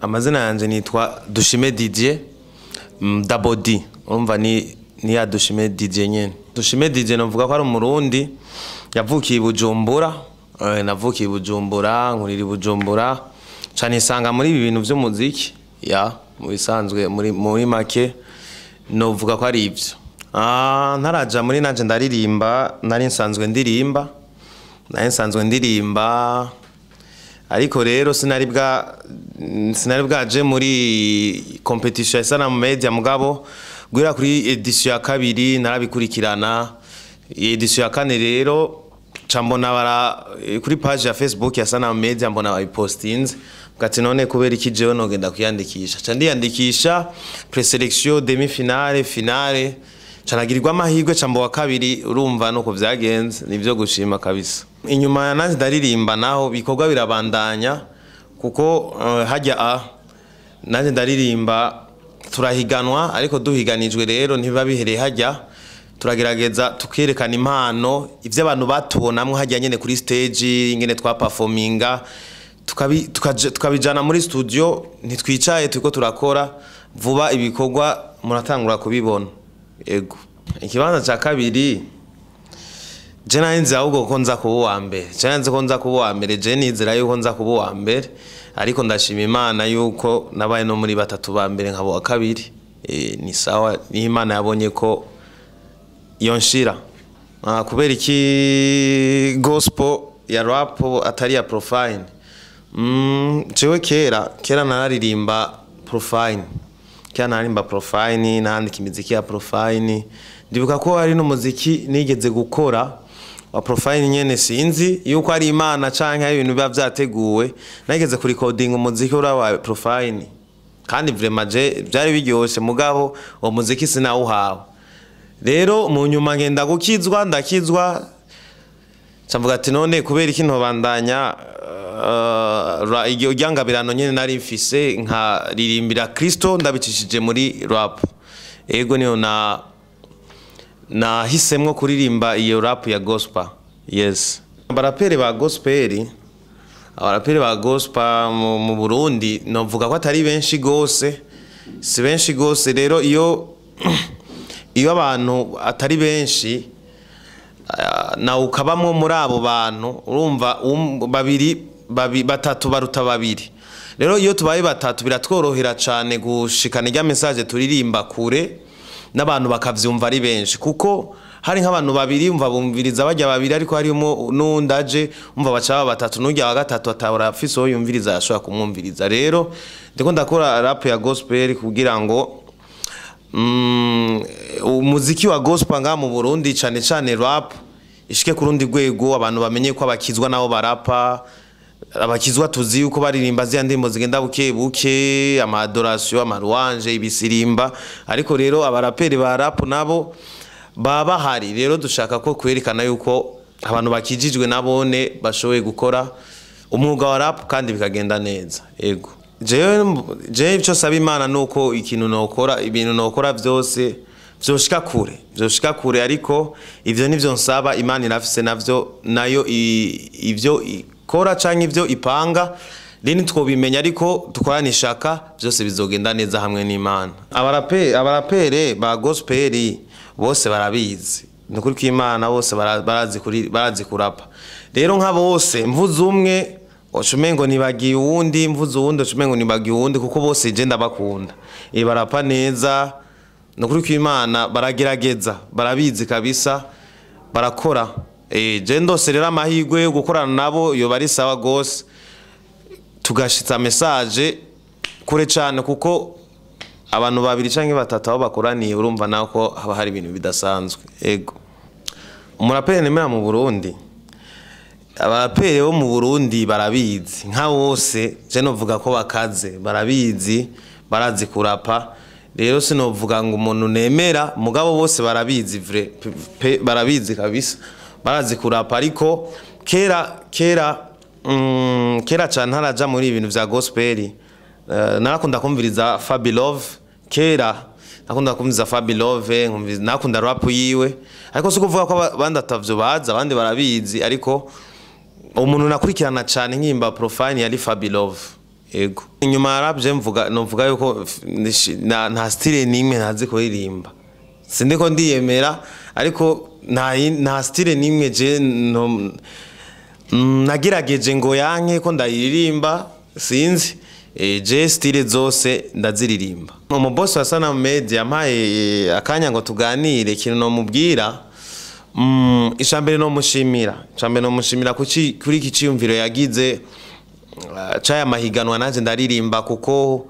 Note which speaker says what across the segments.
Speaker 1: Amazina yanje nitwa Dushime Didier Double D. Umva ni ya Dushime Didier nyene. Dushime Didier novuga ko ari umurundi yavukiye Bujumbura, navukiye Bujumbura, nkurira Bujumbura. Cyane isanga muri ibi bintu by'umuziki ya mu bisanzwe muri make novuga ko ari ivyo. Ntaraja muri nanje ndaririmba, nari nsanzwe ndirimba ariko rero sinari bwaje muri competition ya Sanamu Media mugabo gwira kuri edition ya kabiri narabikurikirana. Edition ya kane rero cambona kuri page ya Facebook ya Sanamu Media mbona bayipostinze gati none kubera iki jewe nogenda kuyandikisha ca ndiyandikisha preselection demi finale finale canagirirwa amahirwe cambo wa kabiri. Urumva nuko vyagenze nivyo gushima kabisa. Inyuma ya nanje ndaririmba naho bikorwa birabandanya kuko hajya nanje ndaririmba turahiganwa ariko duhiganijwe rero ntiba bihereye hajya turagerageza tukerekana impano ivyo abantu batubonamwe hajya nyene kuri stage ingene twa performinga tukabijana muri studio ntitwicaye turiko turakora vuba ibikorwa muratangura kubibona. Ego ikibanza ca kabiri je narinzi ahubwo ko nza kuba uwa mbere, je nizera yuko nza kuba uwa mbere ariko ndashima Imana yuko nabaye no muri batatu ba mbere nkabo wa kabiri. Ni sawa, ni Imana yabonye ko yonshira kubera iki gospel ya rap atari ya profane. Jewe kera nararirimba profane, nandika imiziki ya profane. Ndibuka ko hari no muziki nigeze gukora wa profane nyene, sinzi yuko ari Imana canke ari ibintu biba vyateguwe. Nageze kuri recording umuziki wa profane kandi vraiment byari biryoshe mugabo uwo muziki sinawuhawe. Rero mu nyuma ngenda gukizwa ndakizwa camvuga ati none kubera iki ntobandanya igihangabirano nyene nari mfise nka ririmbira Kristo ndabicishije muri rap. Ego niyo nahisemwo kuririmba iyo rap ya gospel. Yes, abaraperi ba gospel mu Burundi novuga ko atari benshi gose, si benshi gose. Rero iyo abantu atari benshi na ukabamwo muri abo bantu urumva batatu baruta babiri. Rero iyo tubaye batatu biratworohera cyane gushikana irya message turirimba kure n'abantu bakavyumva ari benshi, kuko hari nk'abantu babiri umva bumviriza bajya babiri ariko hari n'undaje umva bacaba batatu n'ujya wa gatatu atabura afise uwo yumviriza yashobora kumwumviriza. Rero ndiko ndakora rap ya gospel kugira ngo umuziki wa gospel nga mu Burundi cyane rap ishike ku rundi rwego, abantu bamenye ko abakizwa nabo barapa. Abakizwa tuzi yuko baririmba zya ndimo zigenda buke ama adoration amaruanje ibisirimba, ariko rero abaraperi ba rap nabo baba hari. Rero dushaka ko kwerekana yuko abantu bakijijwe nabone bashoboye gukora umwuga wa rap kandi bikagenda neza. Ego je icyo saba Imana nuko ibintu nokora byose vyoshika kure, ariko ivyo nivyo nsaba Imana irafise navyo nayo ivyo ikora canke ivyo ipanga rero twobimenya, ariko dukorana ishaka byose bizogenda neza hamwe n'Imana. Abarapere ba gospel bose barabizi nukuri ko Imana bose barazi kurapa. Rero nka bose mvuze umwe ocumengo nibagiye uwundi, mvuze uwundi ocumengo nibagiye uwundi, kuko bose je ndabakunda. Barapa neza nukuri ko Imana baragerageza, barabizi kabisa, barakora. Je ndose rero amahirwe yo gukorana nabo yo bari sawa gose, tugashitsa message kure cyane, kuko abantu babiri canke batatu aho bakoraniye urumva nako haba hari ibintu bidasanzwe. Ego umuraperi nemera mu Burundi, abaraperi bo mu Burundi barabizi nka bose, je novuga ko bakaze, barabizi, barazi kurapa. Rero sinovuga ngo umuntu nemera mugabo bose barabizi, barabizi kabisa, barazi kurapa. Ariko kera cyane haraja muri ibintu vya gospel narakunda kumviriza Fabi Love. Kera nakunda kumviriza Fabi Love, nakunda rap yiwe, ariko siko kuvuga ko abandi atavyo baza, abandi barabizi. Ariko umuntu nakurikirana cyane nkimba profane yari Fabi Love. ego inyuma ya rap je mvuga yuko nta style nimwe ntazi kuririmba sindiko ndiyemera ariko nta style nimwe je nagerageje ngo yanke ko ndayiririmba sinzi je style zose ndaziririmba mu boss wa Sana Media mpaye akanya ngo tuganire ikintu no mubwira ishambere no mushimira kuri iki cyumviro yagize caya mahiganwa naje ndaririmba kuko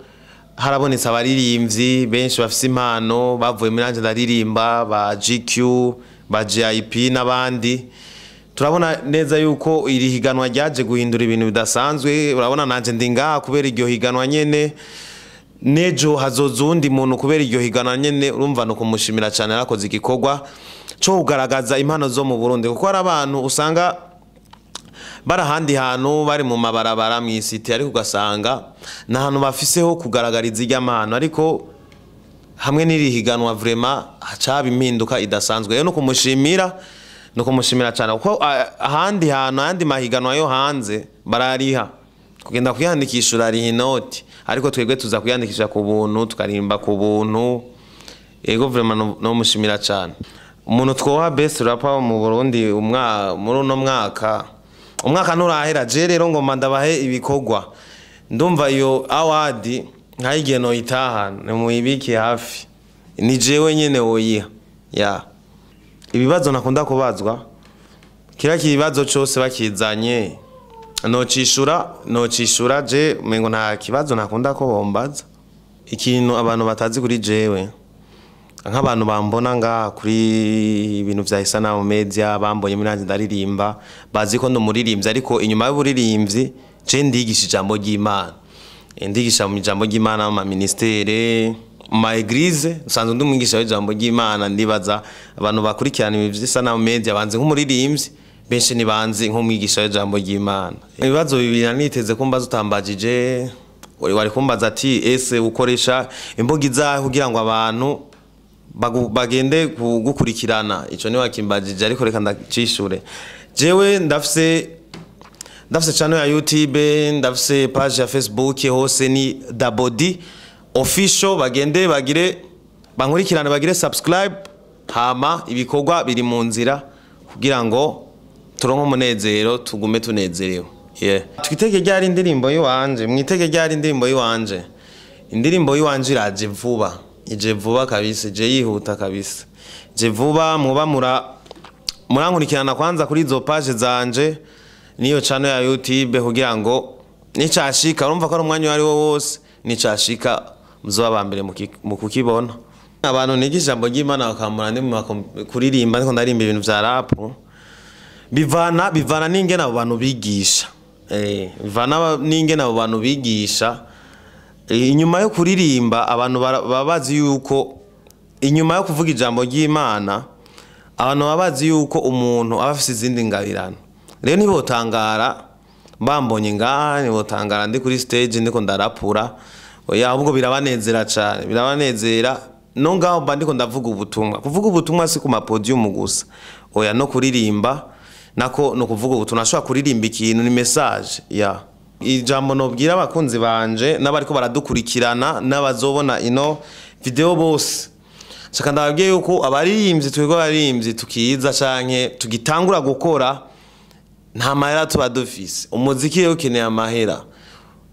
Speaker 1: harabonetse abaririmbyi benshi bafise impano bavuye muri naje ndaririmba ba GQ ba GIP n'abandi turabona neza yuko iri higanwa ryaje guhindura ibintu bidasanzwe urabona naje ndinga kubera iryo higanwa nyene nejo hazozundi muntu kubera iryo higanwa nyene urumva no kumushimira cyane arakoze igikorwa cyo kugaragaza impano zo mu Burundi kuko hari abantu usanga barahandi hantu bari mu mabarabara mu isiti ariko ugasanga na hantu bafiseho kugaragariza iry'amahano ariko hamwe n'iri higanwa vraiment hacaba impinduka idasanzwe yo no kumushimira cyane kuko ahandi hantu ahandi mahiganwa yo hanze barariha kugenda kwiyandikisha urariha inoti ariko twebwe tuza kwiyandikisha ku buntu tukarimba ku buntu ego vraiment no mushimira cyane umuntu twoha best rapper mu Burundi muri uno umwaka nurahera je rero ngo mandabahe ibikorwa ndumva iyo award nkayigiye no itahana muyibiki hafi ni jewe nyene woyiha ya ibibazo nakunda kubazwa kira kibazo cyose bakizanye nocishura je mengo nta kibazo nakunda ko bombaza ikintu abantu batazi kuri jewe nk'abantu bambona nga kuri ibintu vya Sana Media bambonye muri naje ndaririmba bazi ko ndo muririmbyi ariko inyuma y'uburirimbyi je ndigisha ijambo ry'Imana ndigisha mu ijambo ry'Imana mu ministere ma eglise sanzo ndumwigisha ijambo ry'Imana ndibaza abantu bakurikirana ibyo Sana Media banze nk'umuririmbyi benshi ni banze nk'umwigisha ijambo ry'Imana ibibazo bibiri niteze ko mbaza utambagije wari kumbaza ati ese ukoresha imbogi zaho kugira ngo abantu bagende gukurikirana ico ni wakimbajije ariko reka ndacishure jewe ndafise channel ya YouTube ndafise page ya Facebook hose ni Dabody official bagende bankurikirane bagire subscribe hama ibikorwa biri mu nzira kugira ngo turonke umunezero tugume tunezerewe twitege ryari indirimbo yiwanje mwitege ryari indirimbo yiwanje iraje vuba ije vuba kabisa je yihuta kabisa je vuba muba murankurikirana kwanza kuri izo page zanje niyo channel ya YouTube kugira ngo nicashika urumva ko ari umwanya wari wo wose nicashika muzoba bambere mu kukibona abantu nigisha ijambo ry'Imana bakamura ndi kuririmba ariko ndarimba ibintu vya rap bivana n'ingene abo bantu bigisha bivana n'ingene abo bantu bigisha inyuma yo kuririmba abantu babazi yuko inyuma yo kuvuga ijambo ry'Imana abantu babazi yuko umuntu abafise izindi ngabirano rero nibotangara bambonye ngaha nibotangara ndi kuri stage ndiko ndarapura oya ahubwo birabanezera cyane birabanezera no ngaho bandiko ndavuga ubutumwa si ku mapodium gusa oya no kuririmba nako no kuvuga ubutumwa ashobora kuririmba ikintu ni message ya ijambo nobwira abakunzi banje n'abariko baradukurikirana n'abazobona ino video bose shaka ndababwiye yuko abaririmbyi twego baririmbyi tukiza canke tugitangura gukora nta mahera tuba dufise umuziki yo ukeneye amahera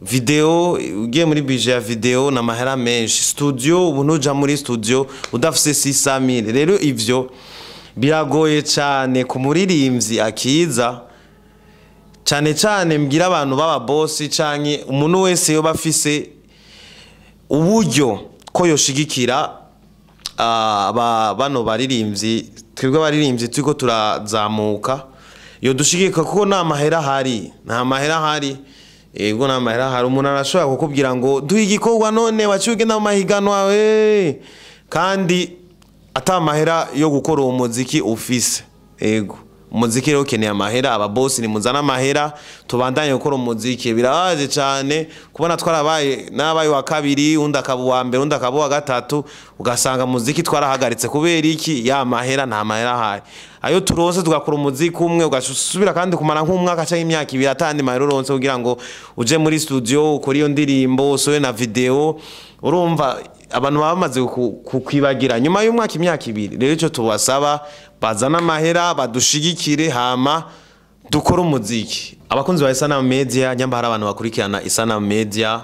Speaker 1: video ugiye muri budget ya video na mahera menshi studio ubu nuja muri studio udafise 600,000 rero ivyo biragoye cyane ku muririmbyi akiza cyane mbwira abantu baba boss canke umuntu wese yo bafise uburyo ko yoshigikira bano baririmbyi twebwe baririmbyi turiko turazamuka yo dushigika kuko nta mahera hari ego nta mahera hari umuntu arashobora kukubwira ngo duhe igikorwa none wacyuge na mahiganwa kandi ata mahera yo gukora uwo muziki ufise ego umuziki rero ukeneye amahera, aba boss ni muzana amahera tubandanye gukora umuziki. Birabaje cyane kubona twarabaye nabaye wa kabiri undi akaba wa mbere undi akaba wa gatatu ugasanga muziki twarahagaritse kubera iki ya mahera nta mahera hari. Ayo turonse tugakora umuziki umwe ugasubira kandi kumara nk'umwaka cyangwa imyaka ibiri atandi mahera uronse kugira ngo uje muri studio ukora iyo ndirimbo usobe na video. Urumva abantu bamaze kukwibagira nyuma y'umwaka imyaka ibiri. Rero ico tubasaba bazana amahera badushigikire hama dukora umuziki. Abakunzi ba Isana Media nyamba hari abantu bakurikirana Isana Media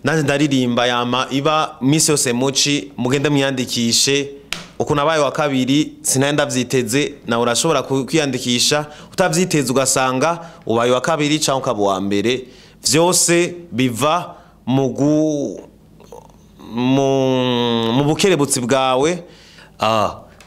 Speaker 1: nanje ndaririmba yama iba misi yose muci mugende mwiyandikishe. Uko nabaye wa kabiri sinenda vyiteze na urashobora kwiyandikisha utavyiteze ugasanga ubaye wa kabiri cyangwa ukaba wa mbere. Vyose biva mu bukerebutsi bwawe.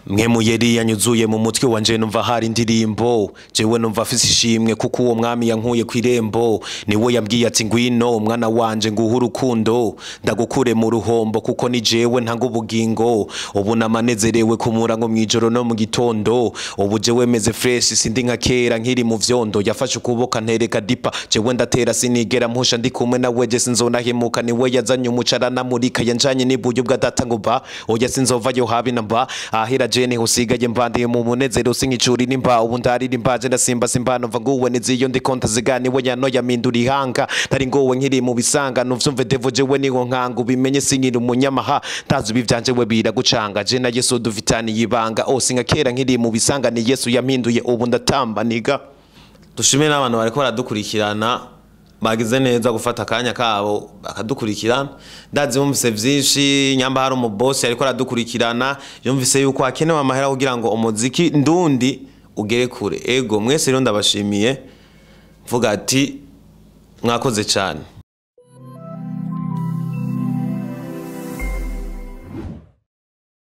Speaker 1: Mwe muyeri yanyuzuye mu mutwe wanje numva hari indirimbo jewe numva afise ishimwe kuko uwo mwami yankuye kwirembo niwe yambwiye ati ngwino umwana wanje nguha urukundo ndagukure mu ruhombo kuko ni jewe ntanga ubugingo ubu namanezerewe kumura ngo mwijoro no mu gitondo ubu jewe meze fresh sindi nka kera nkiri mu vyondo yafashe ukuboka ntereka dipa jewe ndatera sinigera mpusha ndi kumwe na weje sinzonahemuka niwe yazanye umucarana murika yanjanye nibuye bwa data ngo ba oya sinzova yo habi namba ahira jene usigaye mbandiye mu munezero sinkicuri nimba ubu ndaririmbaje ndasimba simbano mva nguwe niziyo ndikonta zigani we yano yamindura ihanga ntari ngowe nkiri mu bisanga nuvyumve devo jewe niho nkanga ubimenye sinkiri umunyamaha tazi bivyanje we biragucanga je na Yesu dufitani yibanga singa kera nkiri mu bisanga ni Yesu yampinduye ubu ndatamba niga. Dushime n'abantu bariko baradukurikirana bagize neza gufata akanya kabo bakadukurikirana. Ndazi mumvise vyinshi nyamba hari umuboss ariko aradukurikirana yumvise yuko akenewe amahera kugira ngo umuziki ndundi ugere kure. Ego mwese rero ndabashimiye mvuga ati mwakoze cyane.